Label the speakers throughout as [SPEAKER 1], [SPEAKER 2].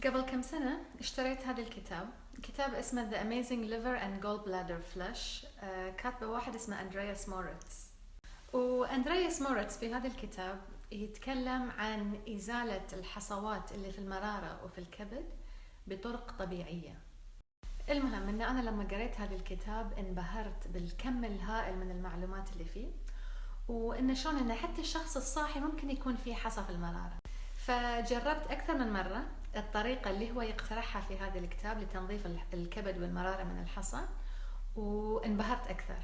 [SPEAKER 1] قبل كم سنة اشتريت هذا الكتاب. كتاب اسمه The Amazing Liver and Gallbladder Flush، كاتبه واحد اسمه أندرياس موريتس. وأندرياس موريتس في هذا الكتاب يتكلم عن إزالة الحصوات اللي في المرارة وفي الكبد بطرق طبيعية. المهم ان انا لما قريت هذا الكتاب انبهرت بالكم الهائل من المعلومات اللي فيه، وان شلون ان حتى الشخص الصاحي ممكن يكون فيه حصى في المرارة. فجربت اكثر من مرة الطريقة اللي هو يقترحها في هذا الكتاب لتنظيف الكبد والمرارة من الحصى، وانبهرت اكثر.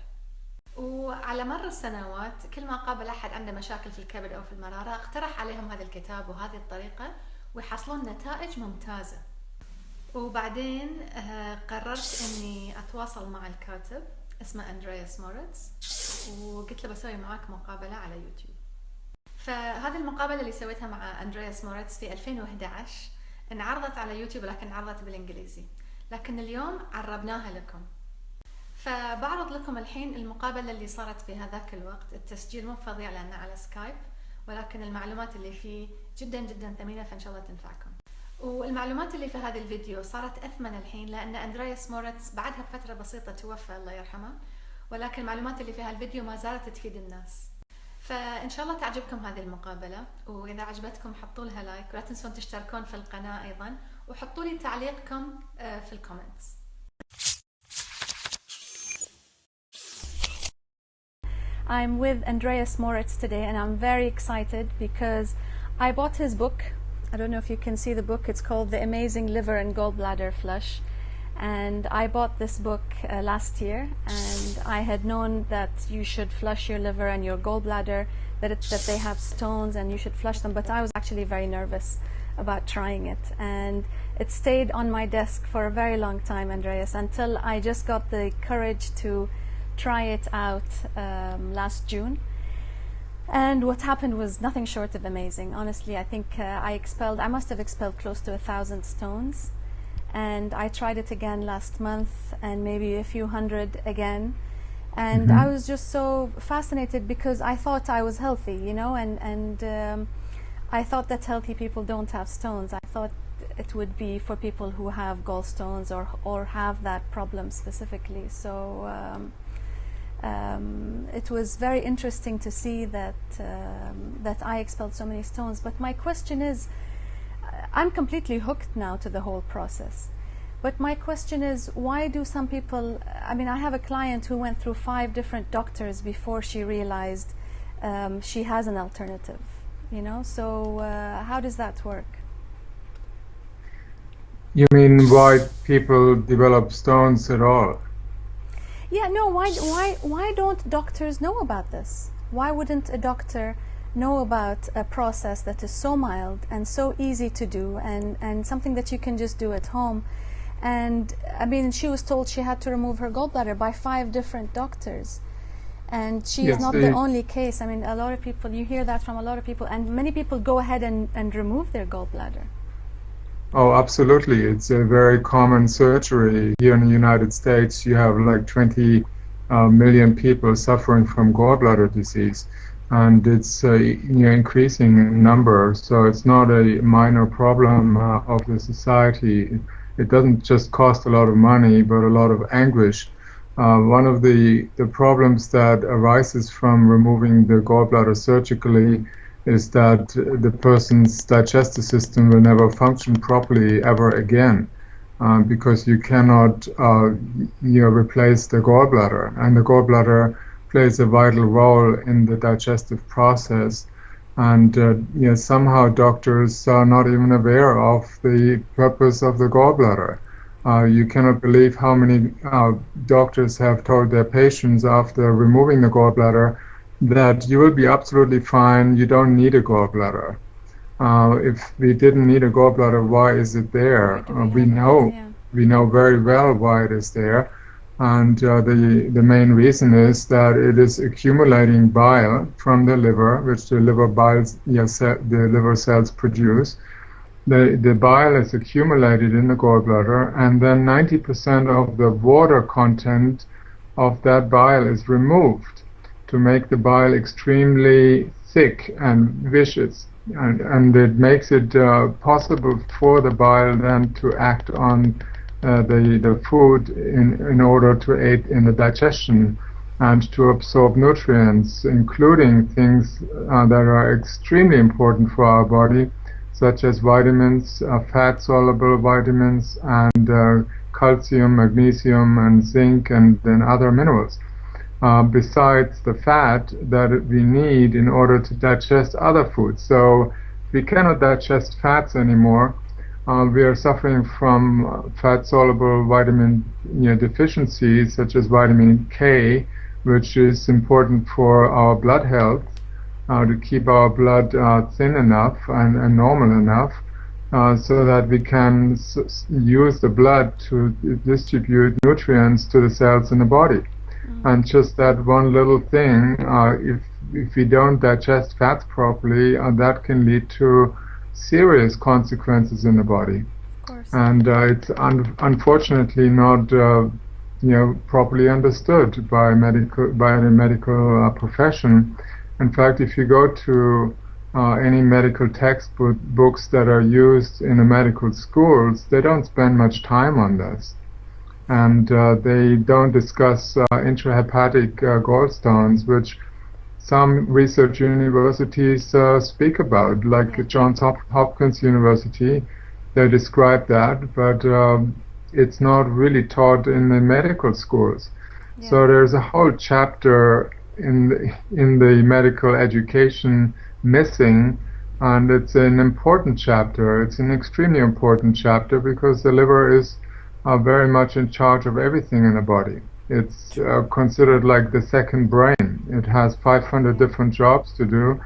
[SPEAKER 1] وعلى مر السنوات كل ما قابل احد عنده مشاكل في الكبد او في المرارة اقترح عليهم هذا الكتاب وهذه الطريقة، ويحصلون نتائج ممتازة. وبعدين قررت اني اتواصل مع الكاتب اسمه اندرياس موريتس، وقلت له بسوي معاك مقابلة على يوتيوب. فهذه المقابلة اللي سويتها مع اندرياس موريتس في 2011 انعرضت على يوتيوب، لكن انعرضت بالانجليزي، لكن اليوم عربناها لكم. فبعرض لكم الحين المقابلة اللي صارت في هذاك الوقت. التسجيل مو فظيع لأنه على سكايب، ولكن المعلومات اللي فيه جدا جدا ثمينة، فإن شاء الله تنفعكم. والمعلومات اللي في هذا الفيديو صارت أثمن الحين لأن أندرياس موريتس بعدها بفترة بسيطة توفى الله يرحمه، ولكن المعلومات اللي في هالفيديو ما زالت تفيد الناس. فإن شاء الله تعجبكم هذه المقابلة، وإذا عجبتكم حطوا لها لايك، ولا تنسون تشتركون في القناة أيضا، وحطوا لي تعليقكم في الكومنتس.
[SPEAKER 2] I'm with Andreas Moritz today, and I'm very excited because I bought his book. I don't know if you can see the book. It's called The Amazing Liver and Gallbladder Flush, and I bought this book last year, and I had known that you should flush your liver and your gallbladder, that they have stones and you should flush them, but I was actually very nervous about trying it, and it stayed on my desk for a very long time, Andreas, until I just got the courage to try it out last June. And what happened was nothing short of amazing. Honestly, I think I must have expelled close to 1,000 stones, and I tried it again last month and maybe a few hundred again, and I was just so fascinated because I thought I was healthy, you know, and I thought that healthy people don't have stones. I thought it would be for people who have gallstones or have that problem specifically. So it was very interesting to see that I expelled so many stones. But my question is, I'm completely hooked now to the whole process. But my question is, why do some people, I mean, I have a client who went through 5 different doctors before she realized she has an alternative, you know, so how does that work?
[SPEAKER 3] You mean why people develop stones at all?
[SPEAKER 2] Yeah, no, why don't doctors know about this? Why wouldn't a doctor know about a process that is so mild and so easy to do, and something that you can just do at home? And I mean, she was told she had to remove her gallbladder by 5 different doctors, and she is not the only case. I mean, a lot of people, you hear that from a lot of people, and many people go ahead and remove their gallbladder.
[SPEAKER 3] Oh, absolutely. It's a very common surgery. Here in the United States, you have like 20 million people suffering from gallbladder disease, and it's increasing number. So it's not a minor problem of the society. It doesn't just cost a lot of money, but a lot of anguish. One of the problems that arises from removing the gallbladder surgically is that the person's digestive system will never function properly ever again, because you cannot replace the gallbladder, and the gallbladder plays a vital role in the digestive process, and somehow doctors are not even aware of the purpose of the gallbladder. You cannot believe how many doctors have told their patients after removing the gallbladder that you will be absolutely fine, you don't need a gallbladder. If we didn't need a gallbladder, why is it there? We know very well why it is there, and the main reason is that it is accumulating bile from the liver, which the liver cells produce. The bile is accumulated in the gallbladder, and then 90% of the water content of that bile is removed to make the bile extremely thick and viscous, and it makes it possible for the bile then to act on the food in order to aid in the digestion and to absorb nutrients, including things that are extremely important for our body, such as vitamins, fat-soluble vitamins, and calcium, magnesium, and zinc, and then other minerals, besides the fat that we need in order to digest other foods. So we cannot digest fats anymore. We are suffering from fat-soluble vitamin deficiencies, such as vitamin K, which is important for our blood health, to keep our blood thin enough and normal enough, so that we can use the blood to distribute nutrients to the cells in the body. And just that one little thing, if we don't digest fats properly, that can lead to serious consequences in the body.
[SPEAKER 2] Of course.
[SPEAKER 3] And it's unfortunately not properly understood by the medical profession. In fact, if you go to any medical textbooks that are used in the medical schools, they don't spend much time on this. And they don't discuss intrahepatic gallstones, which some research universities speak about, like Johns Hopkins University. They describe that, but it's not really taught in the medical schools.
[SPEAKER 2] Yeah.
[SPEAKER 3] So there's a whole chapter in the medical education missing, and it's an important chapter. It's an extremely important chapter because the liver is very much in charge of everything in the body. It's considered like the second brain. It has 500 different jobs to do,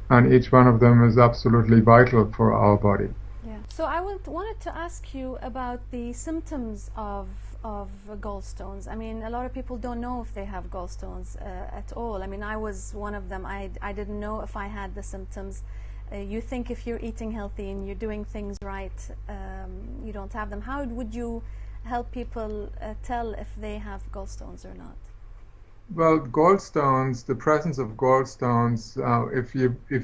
[SPEAKER 3] and each one of them is absolutely vital for our body.
[SPEAKER 2] Yeah. So I wanted to ask you about the symptoms of gallstones. I mean, a lot of people don't know if they have gallstones at all. I mean, I was one of them. I didn't know if I had the symptoms. You think if you're eating healthy and you're doing things right, you don't have them. How would you help people tell if they have gallstones or not?
[SPEAKER 3] Well, gallstones, the presence of gallstones, if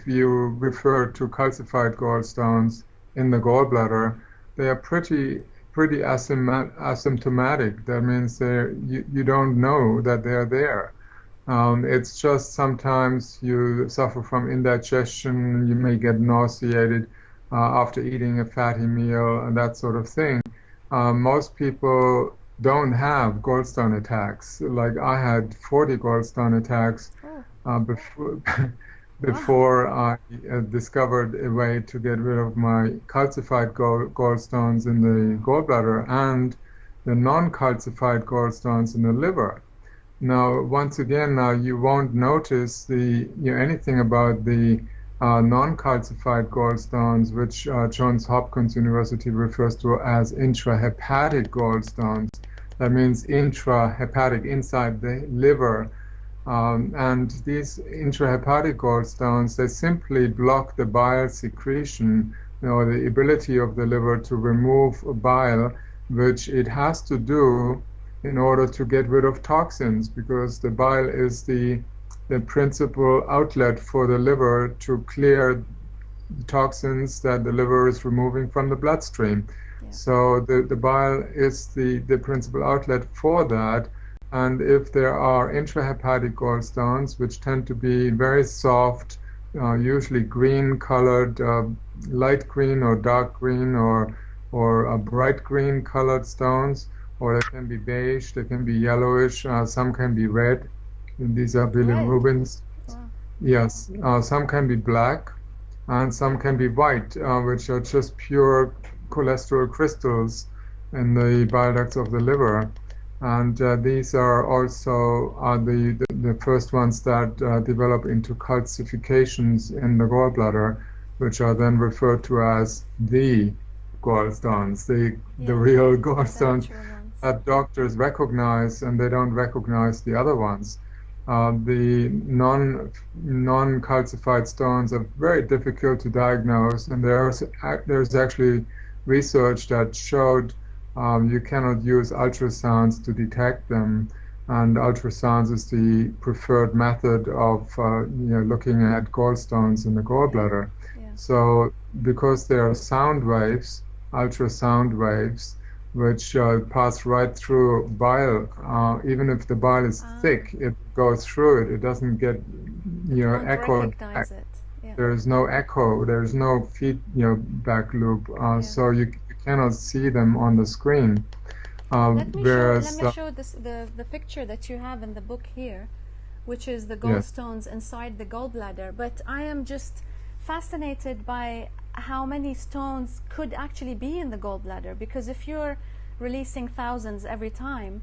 [SPEAKER 3] you refer to calcified gallstones in the gallbladder, they are pretty asymptomatic. That means you don't know that they are there. It's just sometimes you suffer from indigestion, you may get nauseated after eating a fatty meal and that sort of thing. Most people don't have gallstone attacks. Like I had 40 gallstone attacks before I discovered a way to get rid of my calcified gallstones in the gallbladder and the non-calcified gallstones in the liver. Now, once again, you won't notice anything about the non-calcified gallstones, which Johns Hopkins University refers to as intrahepatic gallstones. That means intrahepatic, inside the liver. And these intrahepatic gallstones, they simply block the bile secretion, the ability of the liver to remove bile, which it has to do in order to get rid of toxins, because the bile is the principal outlet for the liver to clear the toxins that the liver is removing from the bloodstream. Yeah. So the bile is the principal outlet for that. And if there are intrahepatic gallstones, which tend to be very soft, usually green colored, light green or dark green or bright green colored stones, or they can be beige, they can be yellowish, some can be red. These are bilirubins. Wow. Yes, some can be black, and some can be white, which are just pure cholesterol crystals in the bile ducts of the liver. And these are also the first ones that develop into calcifications in the gallbladder, which are then referred to as the gallstones, the real gallstones that doctors recognize, and they don't recognize the other ones. The non-calcified stones are very difficult to diagnose, and there's actually research that showed you cannot use ultrasounds to detect them, and ultrasounds is the preferred method of looking at gallstones in the gallbladder. Yeah. So because there are sound waves, ultrasound waves, which pass right through bile, even if the bile is thick, it goes through it. It doesn't get, echoed back. There is no echo. There is no back loop. So you cannot see them on the screen.
[SPEAKER 2] Let me show the picture that you have in the book here, which is the gallstones inside the gallbladder. But I am just fascinated by how many stones could actually be in the gallbladder, because if you're releasing thousands every time,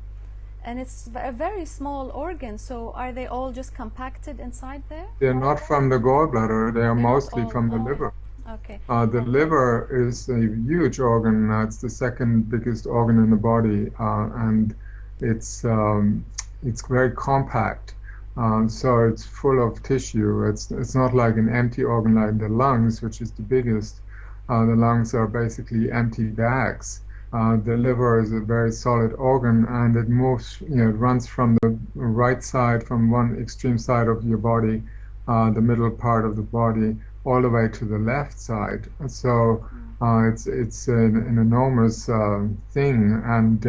[SPEAKER 2] and it's a very small organ, so are they all just compacted inside there?
[SPEAKER 3] They're not from the gallbladder. They are mostly from the liver.
[SPEAKER 2] Okay.
[SPEAKER 3] The liver is a huge organ. It's the second biggest organ in the body, and it's very compact. So it's full of tissue. It's not like an empty organ like the lungs, which is the biggest. The lungs are basically empty bags. The liver is a very solid organ, and it moves. It runs from the right side, from one extreme side of your body, the middle part of the body, all the way to the left side. So it's an enormous thing, and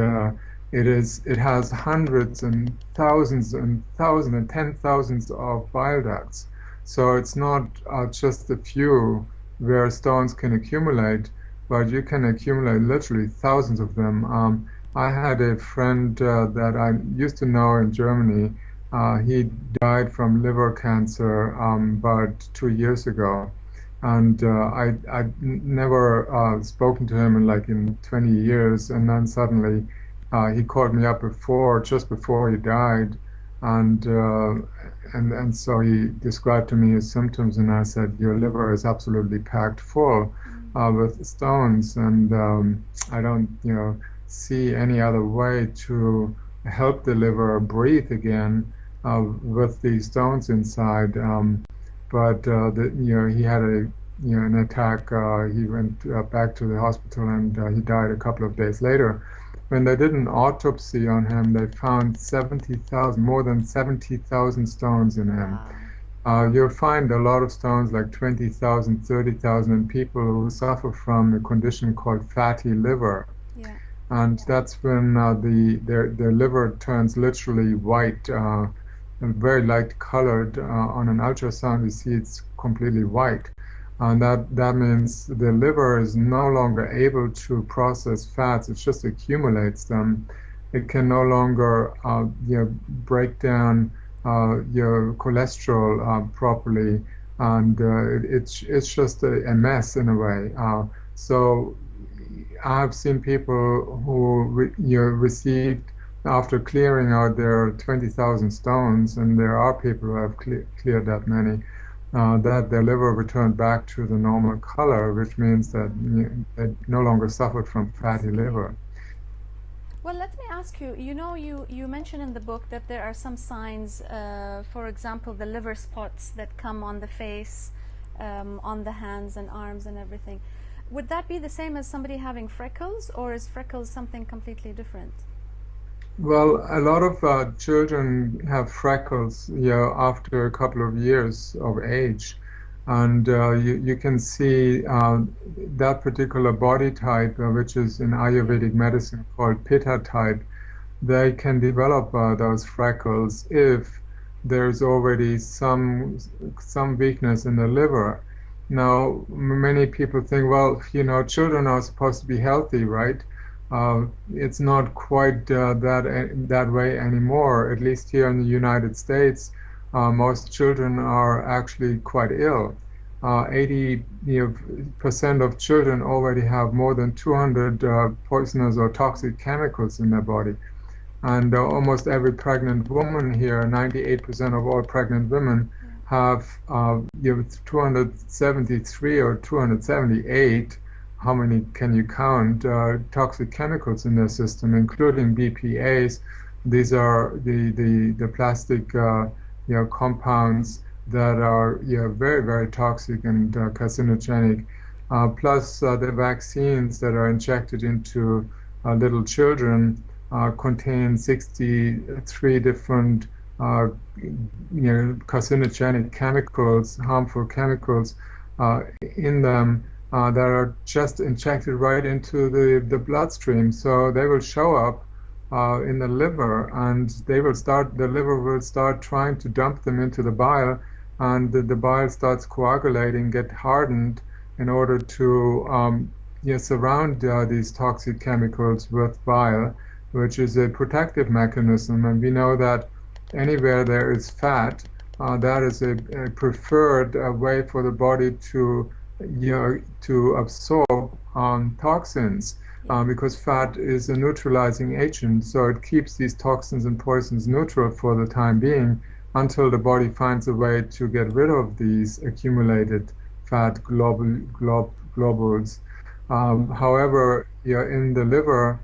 [SPEAKER 3] it has hundreds and thousands and thousands and 10,000s of bile ducts. So it's not just a few where stones can accumulate, but you can accumulate literally thousands of them. I had a friend that I used to know in Germany. He died from liver cancer about 2 years ago. And I'd never spoken to him in 20 years, and then suddenly he called me up just before he died, and so he described to me his symptoms, and I said, your liver is absolutely packed full with stones, and I don't see any other way to help the liver breathe again with these stones inside. But he had an attack. He went back to the hospital, and he died a couple of days later. When they did an autopsy on him, they found more than 70,000 stones in him. Wow. You'll find a lot of stones, like 20,000, 30,000, in people who suffer from a condition called fatty liver. Yeah. And that's when their liver turns literally white, very light colored. On an ultrasound, you see it's completely white. And that means the liver is no longer able to process fats. It just accumulates them. It can no longer break down your cholesterol properly, and it's just a mess in a way. So I've seen people who received, after clearing out their 20,000 stones, and there are people who have cleared that many, that their liver returned back to the normal color, which means that they no longer suffered from fatty liver.
[SPEAKER 2] Well, let me ask you, you mentioned in the book that there are some signs, for example, the liver spots that come on the face, on the hands and arms and everything. Would that be the same as somebody having freckles, or is freckles something completely different?
[SPEAKER 3] Well, a lot of children have freckles after a couple of years of age, and you can see that particular body type, which is in Ayurvedic medicine called Pitta type. They can develop those freckles if there's already some weakness in the liver. Now, many people think, well, children are supposed to be healthy, right? It's not quite that way anymore. At least here in the United States, most children are actually quite ill. 80% of children already have more than 200 poisonous or toxic chemicals in their body. And almost every pregnant woman here, 98% of all pregnant women, have 273 or 278. How many can you count? Toxic chemicals in their system, including BPA's. These are the plastic compounds that are very, very toxic and carcinogenic. Plus the vaccines that are injected into little children contain 63 different carcinogenic chemicals, harmful chemicals. in them that are just injected right into the bloodstream. So they will show up in the liver, and the liver will start trying to dump them into the bile, and the bile starts coagulating, get hardened in order to surround these toxic chemicals with bile, which is a protective mechanism. And we know that anywhere there is fat, that is a preferred way for the body to absorb toxins, because fat is a neutralizing agent, so it keeps these toxins and poisons neutral for the time being until the body finds a way to get rid of these accumulated fat globules. However, in the liver,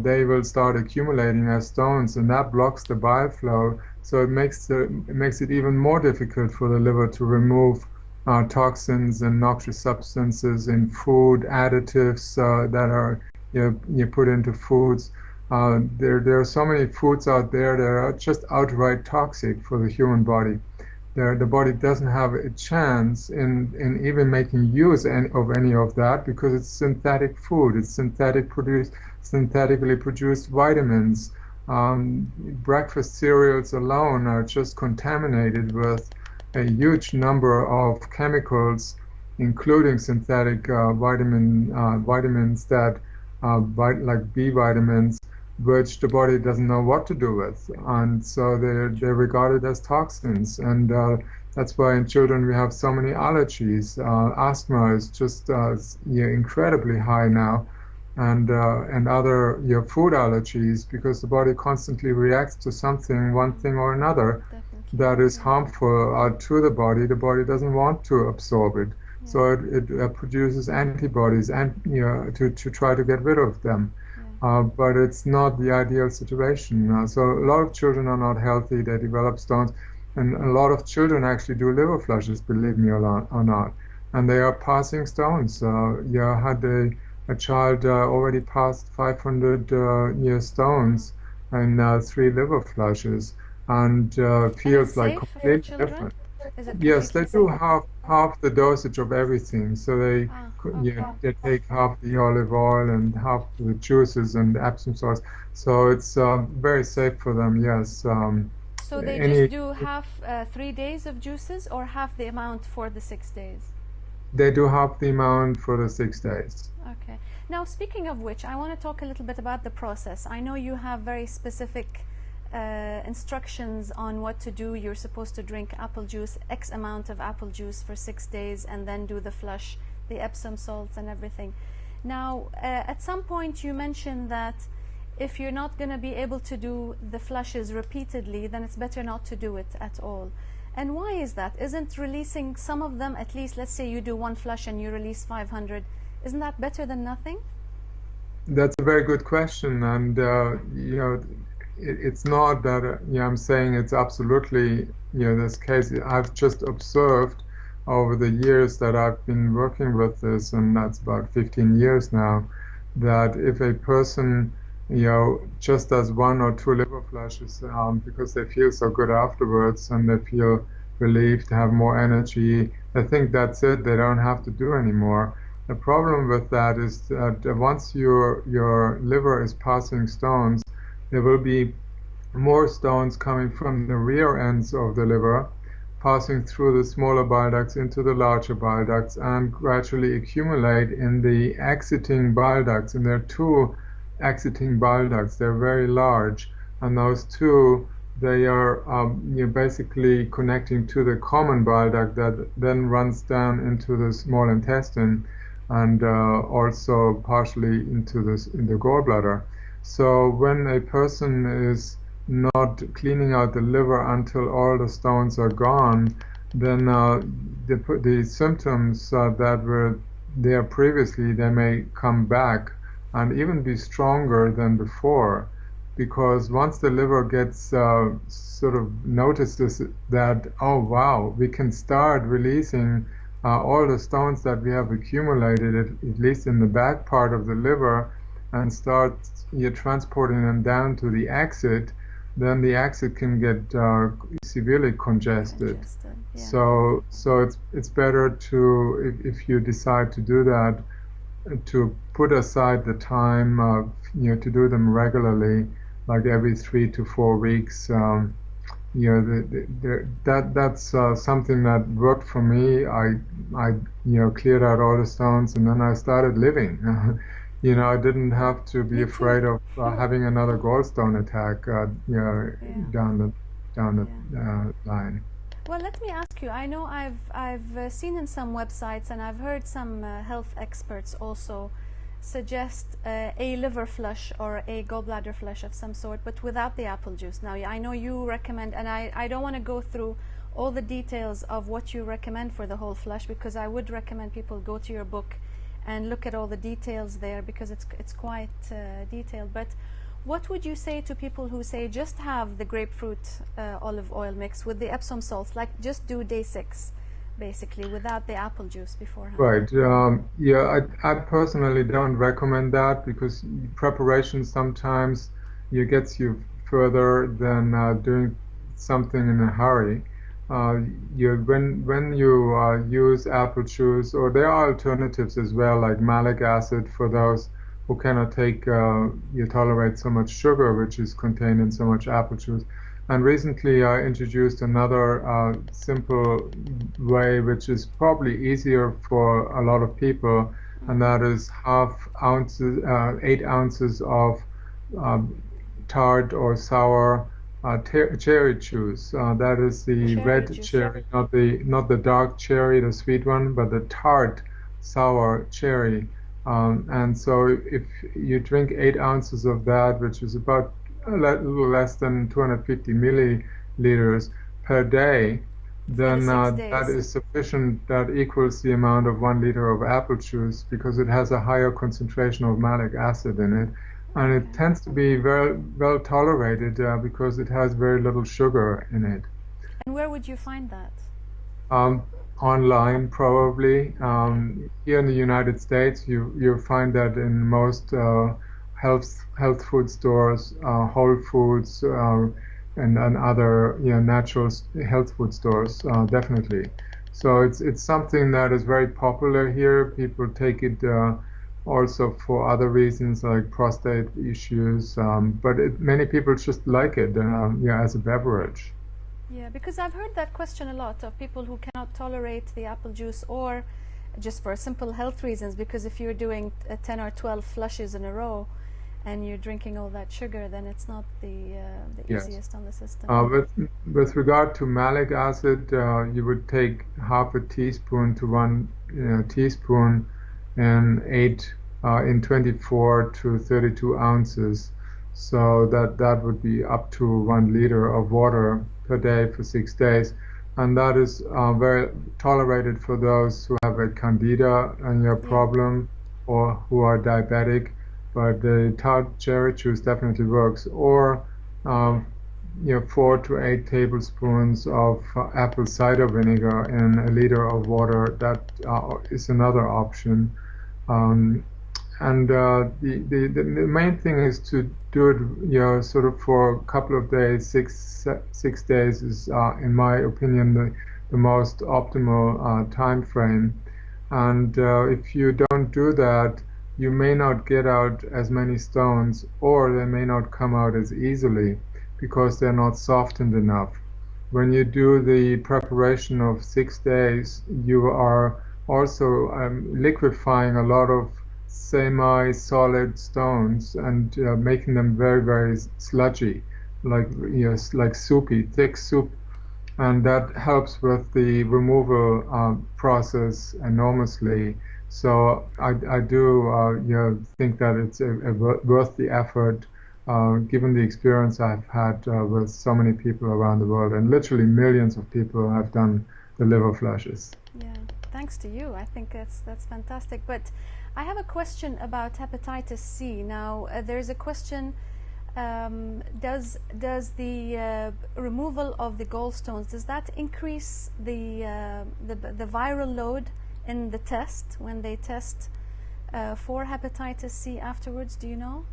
[SPEAKER 3] they will start accumulating as stones, and that blocks the bile flow. So it makes it even more difficult for the liver to remove toxins and noxious substances in food, additives that are you put into foods. There are so many foods out there that are just outright toxic for the human body. The body doesn't have a chance in even making use of any of that, because it's synthetic food. It's synthetically produced vitamins. Breakfast cereals alone are just contaminated with a huge number of chemicals, including synthetic vitamins that like B vitamins, which the body doesn't know what to do with, and so they're regarded as toxins. And that's why in children we have so many allergies. Asthma is just incredibly high now, and other food allergies, because the body constantly reacts to something, one thing or another, that is harmful to the body. The body doesn't want to absorb it, so it produces antibodies and to try to get rid of them. But it's not the ideal situation. So a lot of children are not healthy. They develop stones, and a lot of children actually do liver flushes, believe me or not, and they are passing stones. Had a child already passed 500 stones in 3 liver flushes, and feels like completely different. Yes, they do half the dosage of everything. So they take half the olive oil and half the juices and Epsom salts. So it's very safe for them. Yes.
[SPEAKER 2] So they just do half 3 days of juices, or half the amount for the 6 days?
[SPEAKER 3] They do half the amount for the 6 days.
[SPEAKER 2] Okay. Now, speaking of which, I want to talk a little bit about the process. I know you have very specific instructions on what to do. You're supposed to drink apple juice, X amount of apple juice for 6 days, and then do the flush, the Epsom salts and everything. Now, at some point you mentioned that if you're not going to be able to do the flushes repeatedly, then it's better not to do it at all. And why is that? Isn't releasing some of them, at least, let's say you do 1 flush and you release 500, isn't that better than nothing?
[SPEAKER 3] That's a very good question, and it's not that I'm saying it's absolutely this case. I've just observed over the years that I've been working with this, and that's about 15 years now, that if a person just does 1 or 2 liver flushes because they feel so good afterwards and they feel relieved, have more energy, I think that's it. They don't have to do anymore. The problem with that is that once your liver is passing stones, there will be more stones coming from the rear ends of the liver, passing through the smaller bile ducts into the larger bile ducts, and gradually accumulate in the exiting bile ducts. And there are 2 exiting bile ducts. They're very large, and those 2, they are basically connecting to the common bile duct that then runs down into the small intestine, and also partially in the gallbladder. So when a person is not cleaning out the liver until all the stones are gone, then the symptoms that were there previously, they may come back and even be stronger than before, because once the liver gets sort of notices that, oh wow, we can start releasing all the stones that we have accumulated, at least in the back part of the liver, and start transporting them down to the exit, then the exit can get severely congested.
[SPEAKER 2] Yeah.
[SPEAKER 3] So it's better to, if you decide to do that, to put aside the time, to do them regularly, like every 3 to 4 weeks. That's something that worked for me. I cleared out all the stones, and then I started living. I didn't have to be afraid of having another gallstone attack. Down the line.
[SPEAKER 2] Well, let me ask you. I know I've seen in some websites, and I've heard some health experts also suggest a liver flush or a gallbladder flush of some sort, but without the apple juice. Now, I know you recommend, and I don't want to go through all the details of what you recommend for the whole flush, because I would recommend people go to your book and look at all the details there, because it's quite detailed. But what would you say to people who say just have the grapefruit olive oil mix with the Epsom salts, like just do day 6, basically, without the apple juice beforehand?
[SPEAKER 3] Right. I personally don't recommend that, because preparation sometimes gets you further than doing something in a hurry. When you use apple juice, or there are alternatives as well, like malic acid for those who cannot tolerate so much sugar, which is contained in so much apple juice. And recently I introduced another simple way, which is probably easier for a lot of people, and that is 8 ounces of tart or sour cherry juice. That is the red cherry, not the dark cherry, the sweet one, but the tart sour cherry. And so if you drink 8 ounces of that, which is about a little less than 250 milliliters per day, then that is sufficient. That equals the amount of 1 liter of apple juice, because it has a higher concentration of malic acid in it. And it tends to be very well tolerated because it has very little sugar in it.
[SPEAKER 2] And where would you find that?
[SPEAKER 3] Online, probably. Here in the United States, you find that in most health food stores, Whole Foods, and other natural health food stores, definitely. So it's something that is very popular here. People take it also for other reasons, like prostate issues, but many people just like it as a beverage.
[SPEAKER 2] Yeah, because I've heard that question a lot of people who cannot tolerate the apple juice, or just for simple health reasons, because if you're doing 10 or 12 flushes in a row and you're drinking all that sugar, then it's not the easiest on the system.
[SPEAKER 3] With regard to malic acid, you would take half a teaspoon to 1 teaspoon in 24 to 32 ounces. So that would be up to 1 liter of water per day for 6 days. And that is very tolerated for those who have a candida problem, or who are diabetic. But the tart cherry juice definitely works. Or 4 to 8 tablespoons of apple cider vinegar in a liter of water. That is another option. And the main thing is to do it, sort of for a couple of days. 6 days is, in my opinion, the most optimal time frame. And if you don't do that, you may not get out as many stones, or they may not come out as easily because they're not softened enough. When you do the preparation of 6 days, you are also liquefying a lot of semi-solid stones and making them very, very sludgy, like soupy, thick soup, and that helps with the removal process enormously. So I do think that it's worth the effort, given the experience I've had with so many people around the world, and literally millions of people have done the liver flushes.
[SPEAKER 2] Yeah, thanks to you. I think that's fantastic. But I have a question about hepatitis C. Now, there's a question, does the removal of the gallstones, does that increase the viral load in the test, when they test for hepatitis C afterwards? Do you know?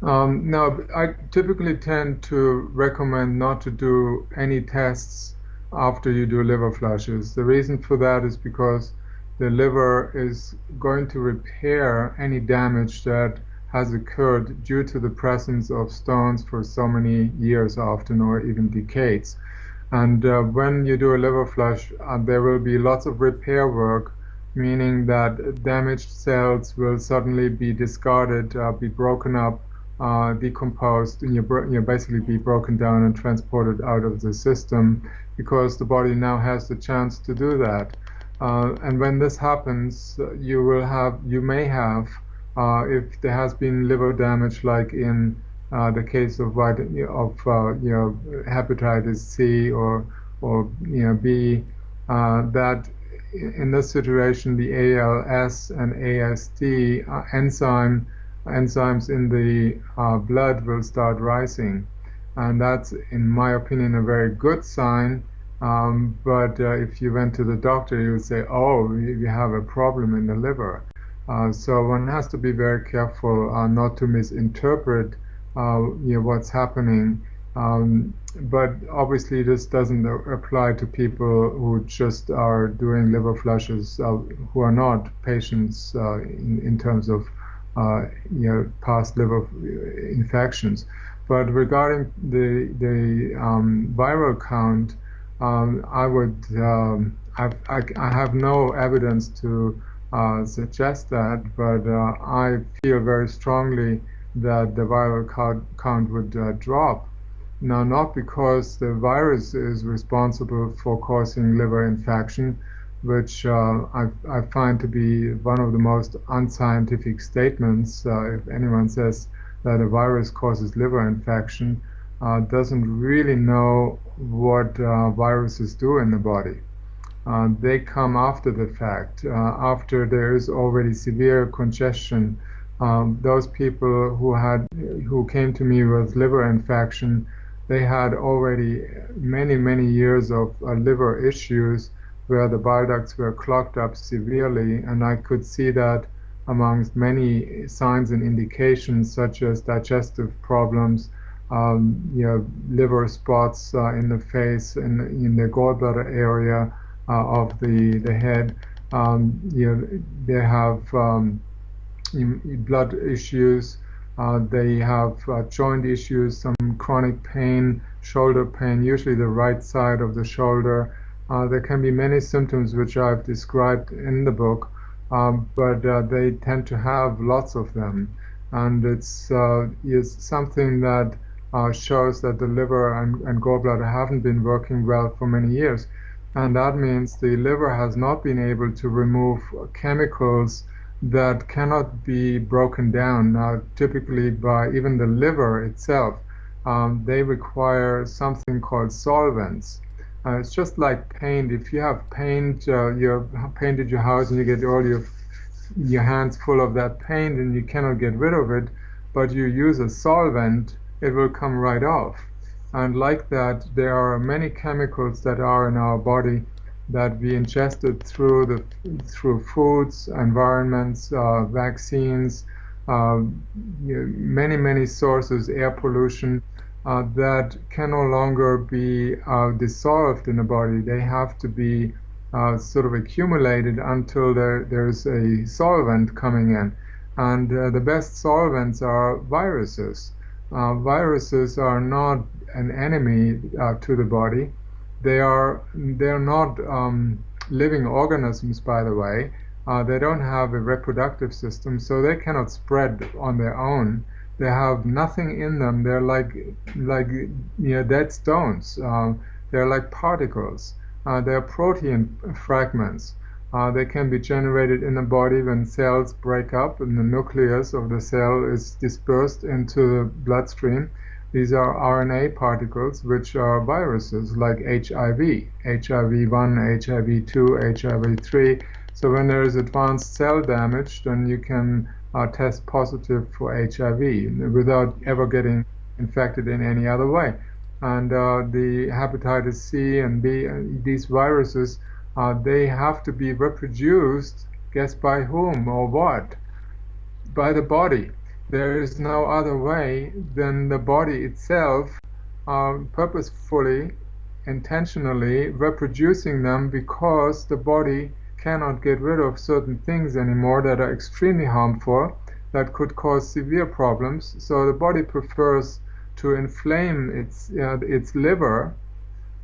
[SPEAKER 3] No, I typically tend to recommend not to do any tests after you do liver flushes. The reason for that is because the liver is going to repair any damage that has occurred due to the presence of stones for so many years often, or even decades. And when you do a liver flush, there will be lots of repair work, meaning that damaged cells will suddenly be discarded, be broken up, decomposed, and you basically be broken down and transported out of the system, because the body now has the chance to do that. And when this happens, you may have, if there has been liver damage, like in the case of hepatitis C or B, that in this situation the ALS and AST enzymes in the blood will start rising, and that's, in my opinion, a very good sign. But if you went to the doctor, you would say, oh, you have a problem in the liver. So one has to be very careful not to misinterpret what's happening. But obviously this doesn't apply to people who just are doing liver flushes, who are not patients in terms of past liver infections. But regarding the viral count, I have no evidence to suggest that, but I feel very strongly that the viral count would drop. Now, not because the virus is responsible for causing liver infection, which I find to be one of the most unscientific statements. If anyone says that a virus causes liver infection, doesn't really know what viruses do in the body. They come after the fact, after there is already severe congestion. Those people who came to me with liver infection, they had already many years of liver issues where the bile ducts were clogged up severely, and I could see that amongst many signs and indications, such as digestive problems, liver spots in the face, in the gallbladder area of the head. They have blood issues. They have joint issues, some chronic pain, shoulder pain, usually the right side of the shoulder. There can be many symptoms which I've described in the book, but they tend to have lots of them. And it's something that shows that the liver and gallbladder haven't been working well for many years. And that means the liver has not been able to remove chemicals that cannot be broken down. Now, typically by even the liver itself, they require something called solvents. It's just like paint. If you have paint, you painted your house and you get all your hands full of that paint and you cannot get rid of it, but you use a solvent, it will come right off. And like that, there are many chemicals that are in our body that we ingested through foods, environments, vaccines, many sources, air pollution, that can no longer be dissolved in the body. They have to be sort of accumulated until there's a solvent coming in. And the best solvents are viruses. Viruses are not an enemy to the body. They're not living organisms, by the way. They don't have a reproductive system, so they cannot spread on their own. They have nothing in them. They're like dead stones. They're like particles. They're protein fragments. They can be generated in the body when cells break up and the nucleus of the cell is dispersed into the bloodstream. These are RNA particles, which are viruses like HIV, HIV-1, HIV-2, HIV-3. So when there is advanced cell damage, then you can test positive for HIV without ever getting infected in any other way. And the hepatitis C and B, these viruses, they have to be reproduced, guess by whom or what? By the body. there is no other way than the body itself purposefully, intentionally reproducing them, because the body cannot get rid of certain things anymore that are extremely harmful, that could cause severe problems. So the body prefers to inflame its liver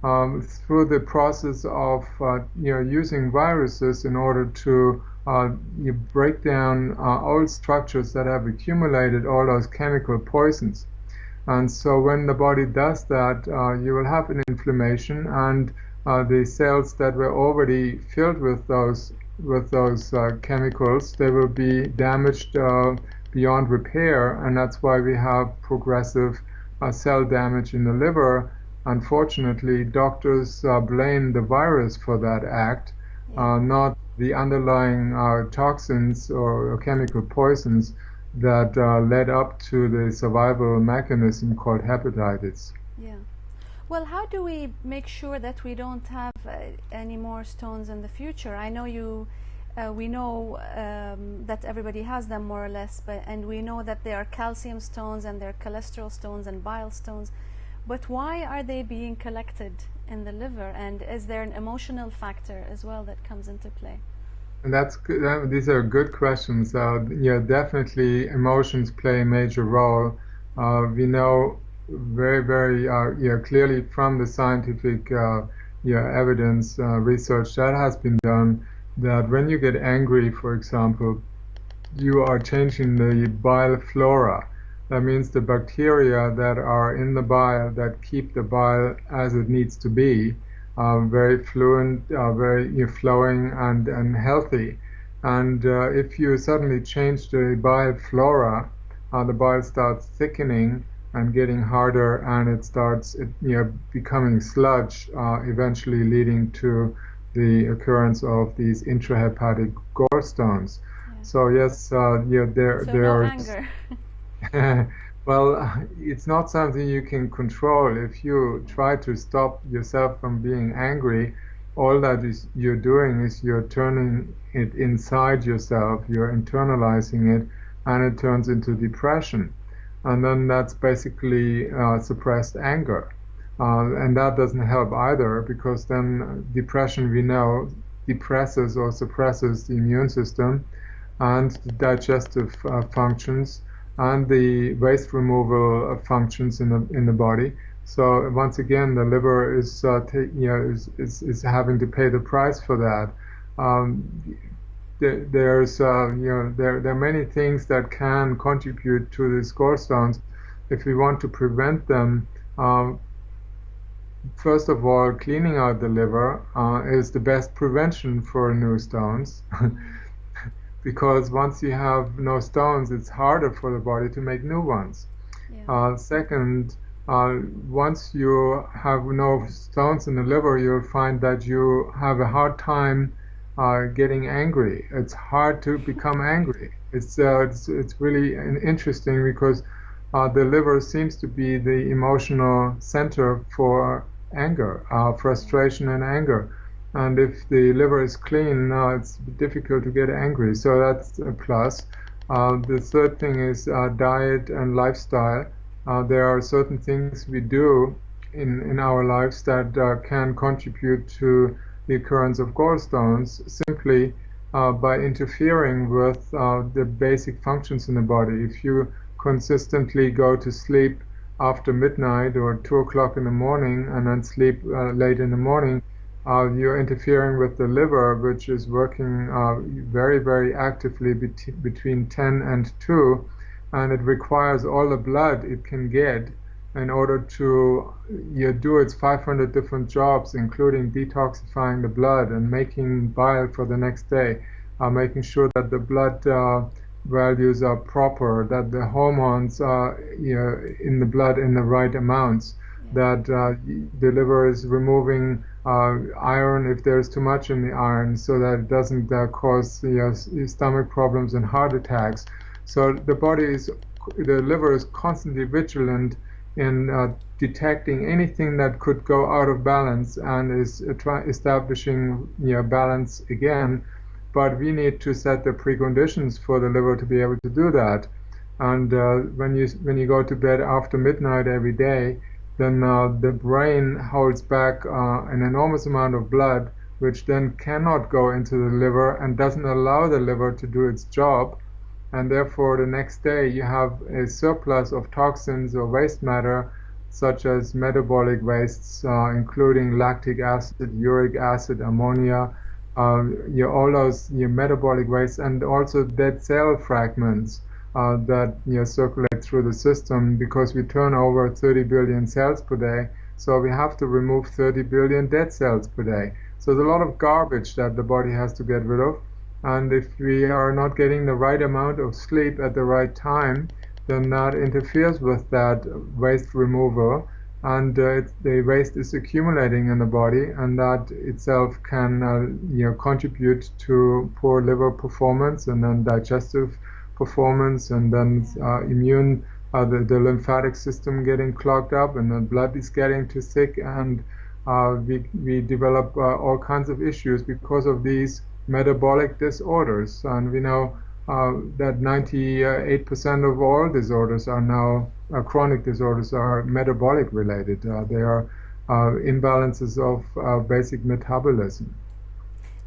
[SPEAKER 3] through the process of using viruses in order to you break down old structures that have accumulated all those chemical poisons. And so when the body does that, you will have an inflammation, and the cells that were already filled with those chemicals, they will be damaged beyond repair, and that's why we have progressive cell damage in the liver. Unfortunately, doctors blame the virus for that act, not the underlying toxins or chemical poisons that led up to the survival mechanism called hepatitis.
[SPEAKER 2] Yeah. Well, how do we make sure that we don't have any more stones in the future? I know we know that everybody has them more or less, and we know that there are calcium stones and there are cholesterol stones and bile stones. But why are they being collected in the liver? And is there an emotional factor as well that comes into play?
[SPEAKER 3] And these are good questions. Definitely emotions play a major role. We know very, very clearly from the scientific evidence, research that has been done, that when you get angry, for example, you are changing the bile flora. That means the bacteria that are in the bile that keep the bile as it needs to be, very fluent, very flowing and healthy. And if you suddenly change the bile flora, the bile starts thickening and getting harder, and it starts becoming sludge, eventually leading to the occurrence of these intrahepatic gallstones. Yeah. So yes, there are
[SPEAKER 2] anger.
[SPEAKER 3] Well, it's not something you can control. If you try to stop yourself from being angry, all that you're doing is you're turning it inside yourself, you're internalizing it, and it turns into depression. And then that's basically suppressed anger. And that doesn't help either, because then depression, we know, depresses or suppresses the immune system and the digestive functions and the waste removal functions in the body. So once again, the liver is having to pay the price for that. There are many things that can contribute to these gallstones. If we want to prevent them, first of all, cleaning out the liver is the best prevention for new stones. Because once you have no stones, it's harder for the body to make new ones. Yeah. Second, once you have no stones in the liver, you'll find that you have a hard time getting angry. It's hard to become angry. It's really interesting, because the liver seems to be the emotional center for anger, frustration and anger. And if the liver is clean, it's difficult to get angry. So that's a plus. The third thing is diet and lifestyle. There are certain things we do in our lives that can contribute to the occurrence of gallstones simply by interfering with the basic functions in the body. If you consistently go to sleep after midnight or 2 o'clock in the morning and then sleep late in the morning, you're interfering with the liver, which is working very, very actively between 10 and 2, and it requires all the blood it can get in order to do its 500 different jobs, including detoxifying the blood and making bile for the next day, making sure that the blood values are proper, that the hormones are in the blood in the right amounts, that the liver is removing iron if there's too much in the iron, so that it doesn't cause stomach problems and heart attacks. So the liver is constantly vigilant in detecting anything that could go out of balance, and is establishing balance again. But we need to set the preconditions for the liver to be able to do that. And when you go to bed after midnight every day, then the brain holds back an enormous amount of blood, which then cannot go into the liver and doesn't allow the liver to do its job. And therefore, the next day you have a surplus of toxins or waste matter, such as metabolic wastes, including lactic acid, uric acid, ammonia, all those metabolic wastes, and also dead cell fragments that circulate through the system, because we turn over 30 billion cells per day, so we have to remove 30 billion dead cells per day. So there's a lot of garbage that the body has to get rid of, and if we are not getting the right amount of sleep at the right time, then that interferes with that waste removal, and the waste is accumulating in the body, and that itself can contribute to poor liver performance, and then digestive performance, and then immune, the lymphatic system getting clogged up, and the blood is getting too thick, and we develop all kinds of issues because of these metabolic disorders. And we know that 98% of all disorders are now chronic disorders are metabolic related. They are imbalances of basic metabolism.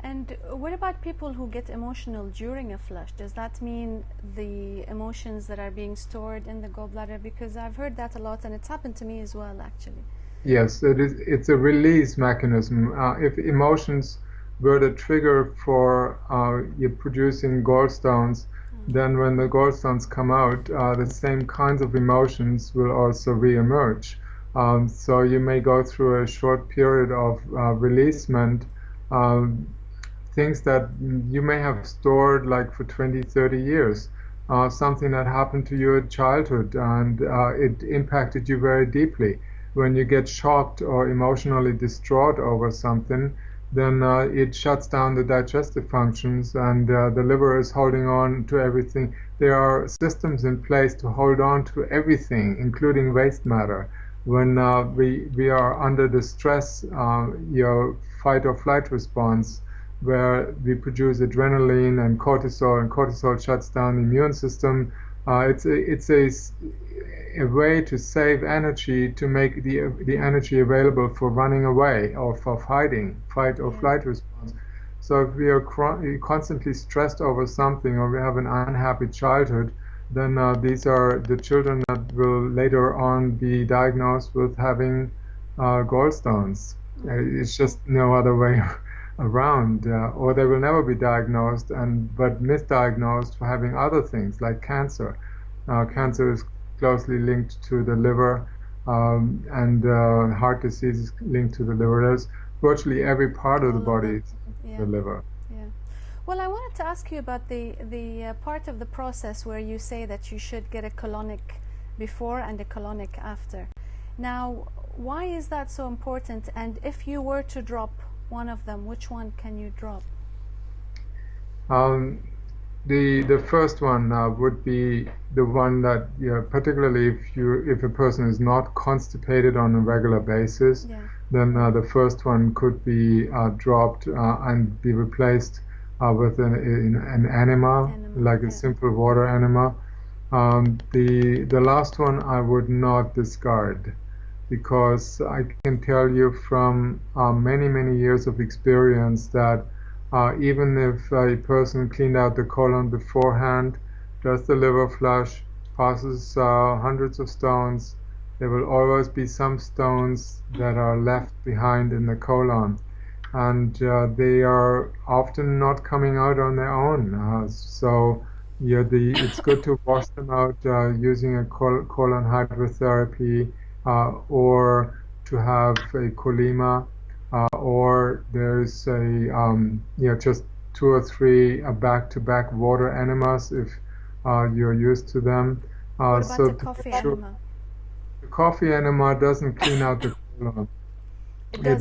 [SPEAKER 2] And what about people who get emotional during a flush? Does that mean the emotions that are being stored in the gallbladder? Because I've heard that a lot, and it's happened to me as well, actually.
[SPEAKER 3] Yes, it is. It's a release mechanism. If emotions were the trigger for you producing gallstones, then when the gallstones come out, the same kinds of emotions will also re-emerge. So you may go through a short period of releasement, things that you may have stored like for 20, 30 years, something that happened to you in childhood, and it impacted you very deeply. When you get shocked or emotionally distraught over something, then it shuts down the digestive functions, and the liver is holding on to everything. There are systems in place to hold on to everything, including waste matter. When we are under the stress, fight or flight response, where we produce adrenaline and cortisol shuts down the immune system. It's a way to save energy, to make the energy available for running away or for fighting, fight or flight response. So if we are constantly stressed over something, or we have an unhappy childhood, then these are the children that will later on be diagnosed with having gallstones. It's just no other way around, or they will never be diagnosed, but misdiagnosed for having other things like cancer. Cancer is closely linked to the liver, and heart disease is linked to the liver. There's virtually every part of the body is the liver.
[SPEAKER 2] Yeah. Well, I wanted to ask you about the part of the process where you say that you should get a colonic before and a colonic after. Now, why is that so important? And if you were to drop one of them, which one can you drop?
[SPEAKER 3] The first one would be the one that, particularly if a person is not constipated on a regular basis, then the first one could be dropped and be replaced with an enema, like a simple water enema. The last one I would not discard, because I can tell you from many years of experience that even if a person cleaned out the colon beforehand, does the liver flush, passes hundreds of stones, there will always be some stones that are left behind in the colon, and they are often not coming out on their own. So it's good to wash them out using a colon hydrotherapy, or to have a colima, or there's just 2 or 3 back-to-back water enemas if you're used to them.
[SPEAKER 2] What about the coffee enema?
[SPEAKER 3] The coffee enema doesn't clean out the colon.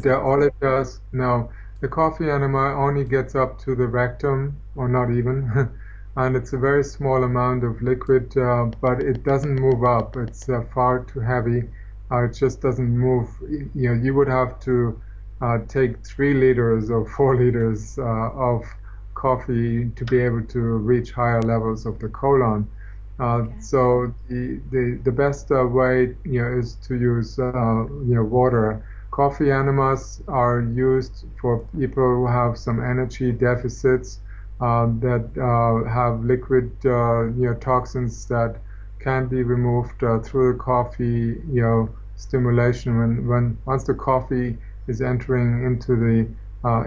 [SPEAKER 3] All it does, no. The coffee enema only gets up to the rectum, or not even, and it's a very small amount of liquid, but it doesn't move up. It's far too heavy. It just doesn't move. You would have to take 3 liters or 4 liters of coffee to be able to reach higher levels of the colon. So the best way is to use water. Coffee enemas are used for people who have some energy deficits that have liquid toxins that can be removed through the coffee stimulation. Once the coffee is entering into the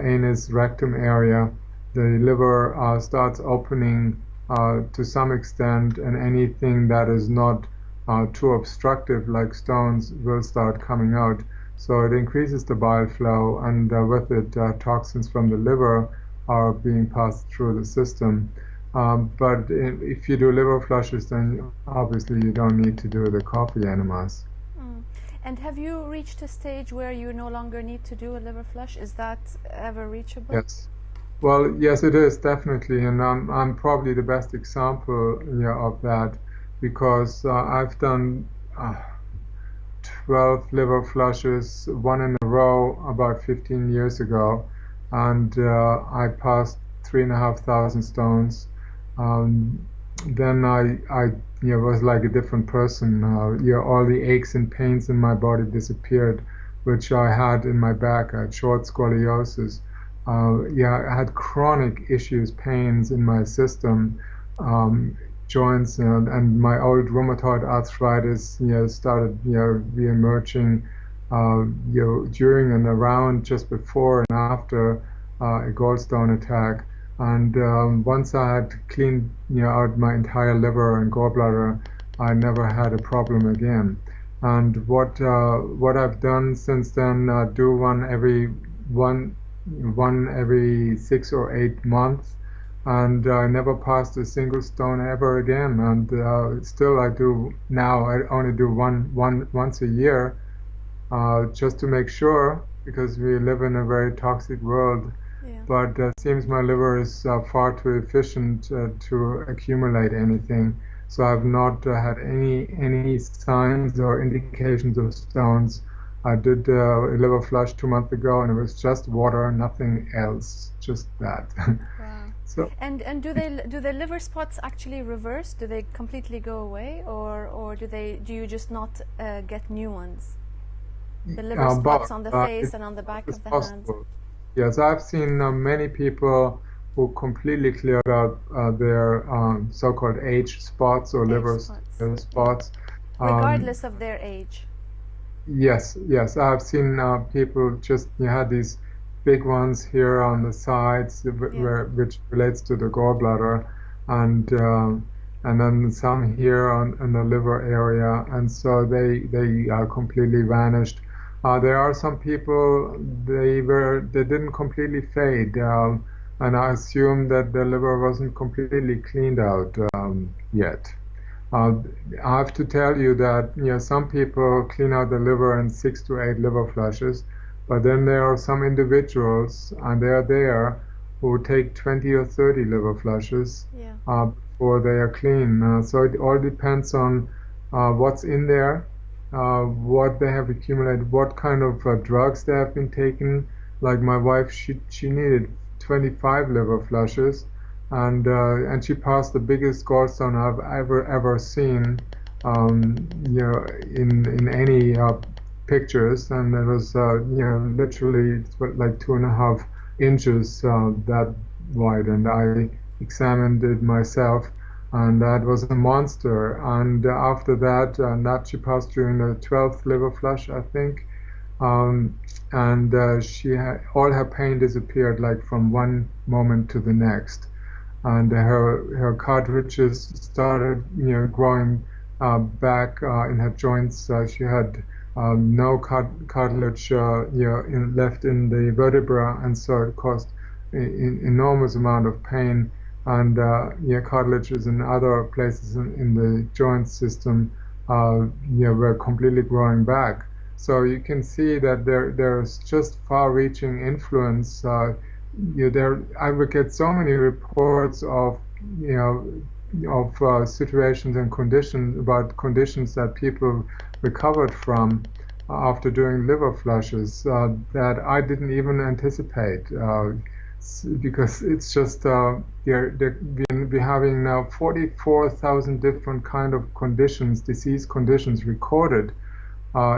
[SPEAKER 3] anus rectum area, the liver starts opening to some extent, and anything that is not too obstructive, like stones, will start coming out. So it increases the bile flow, and with it, toxins from the liver are being passed through the system. But if you do liver flushes, then obviously you don't need to do the coffee enemas.
[SPEAKER 2] And have you reached a stage where you no longer need to do a liver flush? Is that ever reachable?
[SPEAKER 3] Yes. Well, yes, it is, definitely, and I'm probably the best example of that, because I've done 12 liver flushes, one in a row, about 15 years ago, and I passed 3,500 stones. Then I was like a different person. All the aches and pains in my body disappeared, which I had in my back. I had short scoliosis. I had chronic issues, pains in my system, joints, and my old rheumatoid arthritis, started, re-emerging, during and around, just before and after a gallstone attack. And once I had cleaned, out my entire liver and gallbladder, I never had a problem again. And what I've done since then, do one every 6 or 8 months, and I never passed a single stone ever again. And still I do now. I only do one once a year, just to make sure, because we live in a very toxic world. But it seems my liver is far too efficient to accumulate anything. So I've not had any signs or indications of stones. I did a liver flush 2 months ago, and it was just water, nothing else, just that.
[SPEAKER 2] Wow.
[SPEAKER 3] So,
[SPEAKER 2] and do the liver spots actually reverse? Do they completely go away, or do you just not get new ones? The liver spots on the face and on the back of the hands.
[SPEAKER 3] Yes, I've seen many people who completely cleared out their so-called age spots or liver spots.
[SPEAKER 2] Regardless of their age.
[SPEAKER 3] Yes, I've seen people just had these big ones here on the sides, which relates to the gallbladder, and then some here in the liver area, and so they completely vanished. There are some people they didn't completely fade, and I assume that the liver wasn't completely cleaned out yet. I have to tell you that some people clean out the liver in 6 to 8 liver flushes, but then there are some individuals, and they are there, who take 20 or 30 liver flushes before they are clean. So it all depends on what's in there, what they have accumulated, what kind of drugs they have been taking. Like my wife, she needed 25 liver flushes, and she passed the biggest gallstone I've ever seen, in any pictures, and it was literally like 2.5 inches that wide, and I examined it myself, and that was a monster. And after that, she passed during the 12th liver flush, I think, and all her pain disappeared like from one moment to the next, and her cartridges started growing back in her joints. She had no cartilage left in the vertebra, and so it caused an enormous amount of pain. And cartilages in other places in the joint system were completely growing back. So you can see that there's just far-reaching influence. I would get so many reports of situations and conditions that people recovered from after doing liver flushes that I didn't even anticipate, because it's just we've be having now 44,000 different kind of conditions, disease conditions recorded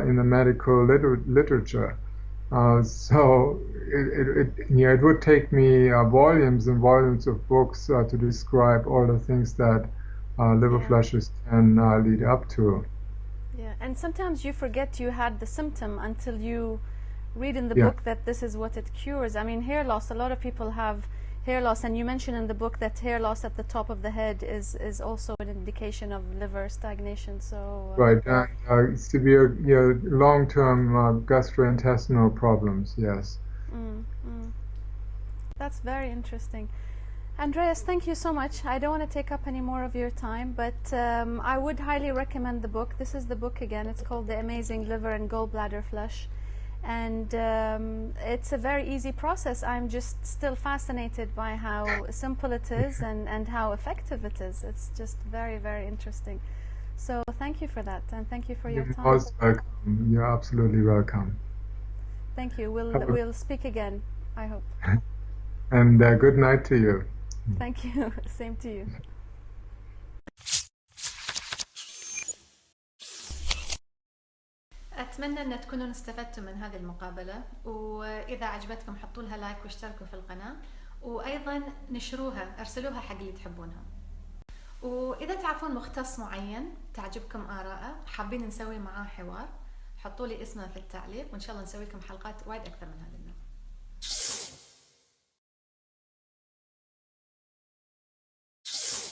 [SPEAKER 3] in the medical literature. So it would take me volumes and volumes of books to describe all the things that liver flushes can lead up to.
[SPEAKER 2] Yeah, and sometimes you forget you had the symptom until you read in the book that this is what it cures. I mean, hair loss, a lot of people have hair loss, and you mention in the book that hair loss at the top of the head is also an indication of liver stagnation. So
[SPEAKER 3] right, and severe, long-term gastrointestinal problems. Yes.
[SPEAKER 2] That's very interesting. Andreas, thank you so much. I don't want to take up any more of your time, but I would highly recommend the book. This is the book again. It's called The Amazing Liver and Gallbladder Flush. And it's a very easy process. I'm just still fascinated by how simple it is and how effective it is. It's just very, very interesting. So thank you for that, and thank you for your time.
[SPEAKER 3] You're most welcome. You're absolutely welcome.
[SPEAKER 2] Thank you. We'll speak again, I hope.
[SPEAKER 3] And good night to you.
[SPEAKER 2] Thank you. Same to you.
[SPEAKER 1] أتمنى أن تكونوا استفدتوا من هذه المقابلة، وإذا عجبتكم حطوا لها لايك واشتركوا في القناة، وأيضا نشروها، أرسلوها حق اللي تحبونها. وإذا تعرفون مختص معين تعجبكم آراءه حابين نسوي معاه حوار، حطوا لي اسمه في التعليق، وإن شاء الله نسوي لكم حلقات وايد أكثر من هذا النوع.